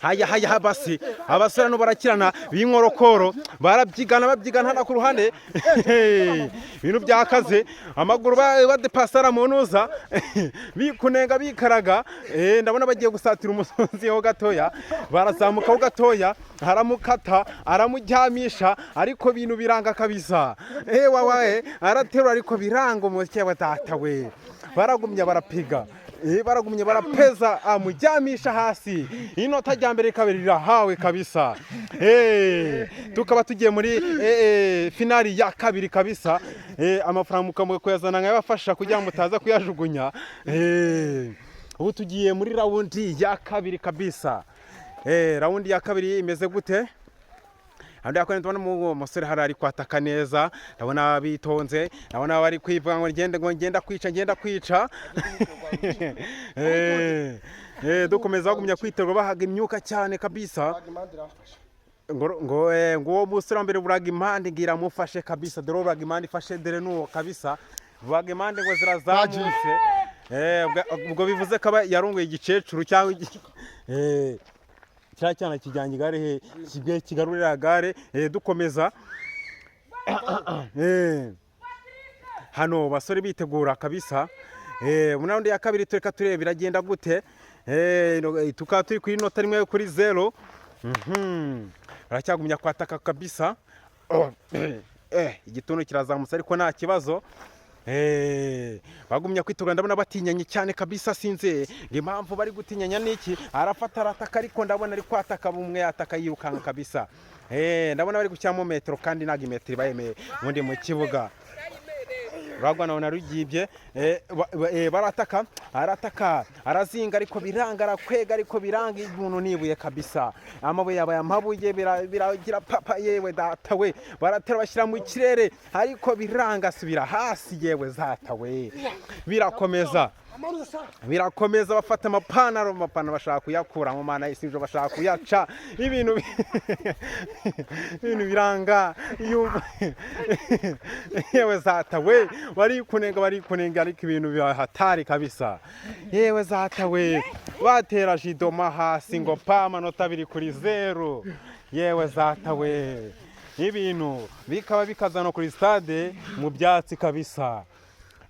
haya basi abasore no barakirana b'inkorokoro babyigana hana ku ruhande ibintu byakaze amaguru badepasara munuza bikunenga bikaraga ndabona bagiye gusatira umusozi ho gatoya barazamuka ho gatoya haramukata aramujyamisha ariko bintu biranga kabisa wawae araterura ariko biranga umutwe batatawe baragumye barapiga baragumye barapeza amujyamisha hasi inota rya mbere kabiri rirahawe kabisa tukaba tugiye muri finali ya kabiri kabisa amafaranga mukamwe kuyazana nk'abafasha kugira ngo mutaza kuyajugunya ubu tugiye muri raundi ya kabiri kabisa raundi ya kabiri imeze gute handi yakone tubona umusore hari ari kwataka neza ndabona bitonze ndabona bari kwivuga ngo ngenda kwica dukomeza bagumya kwiterwa bahaga imyuka cyane kabisa ngo musore mbere buraga impande ngira mufashe kabisa dore buraga impande ifashe dere nuwo kabisa buraga impande ngo zirazamutse ubwo bivuze ko yarunguye igicecuru cyangwa cyana kijyanye igare kigarurira gare dukomeza hano basore bitegura kabisa mu raundi ya kabiri tureka turebe biragenda gute tukaba turi kuri nota rimwe kuri 0 baracyagumya kwataka kabisa igituntu kirazamutse ariko nta kibazo bagumya kwitugana ndabona batinyanye cyane kabisa sinze impamvu bari gutinyanya niki arafata arataka ariko ndabona ari kwataka bumwe ataka yirukanka kabisa ndabona bari gucyamo metero kandi nagi metero bayeme mundi mu kibuga ragwana ona rugibye barataka arazinga ariko biranga arakwega ariko biranga ibintu nibuye kabisa amabuye yabaye amabuye biragira papa yewe datawe baratera bashyira mu kirere ariko biranga subira hasi yewe zatawe birakomeza bafata amapantaro bashaka kuyakura mu mana isinjo bashaka kuyaca ibintu biranga yewe zatawe bari kunenga ariko ibintu bihatari kabisa yewe zatawe batera jidoma hasi ngo amanota 2 kuri 0 yewe zatawe ibintu bikaba bikazana kuri stade mu byatsi kabisa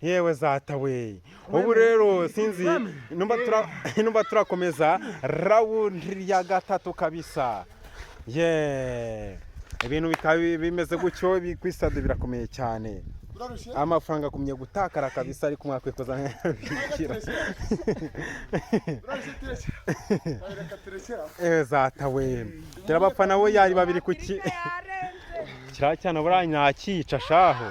yewe zatawe ubu rero sinzi numba turakomeza raundi ya gatatu kabisa ibintu bikaba bimeze gutyo kwistade birakomeye cyane amafaranga kumye gutakara kabisa ariko mwakwekoza nk'abikira zatawe terabapana bo yari babiri kuki kiracyana buranyakica shaho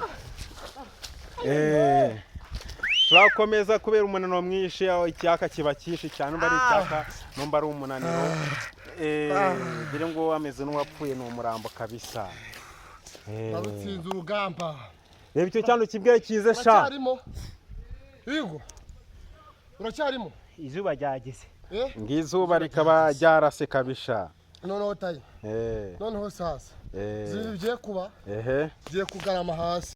turakomeza kubera umunaniro mwinshi aho icyaka kiba kishi cyane numba ari icyaka numba ari umunaniro bire ngo ameze n'uwapfuye n'umurambo kabisa barutsinze urugamba reba icyo cyano kibwere kize sha Higo uracyarimo izuba ryageze ngizuba rikaba ryarase kabisha noneho tayi noneho sasa zibiye kuba ziye kugarama hasi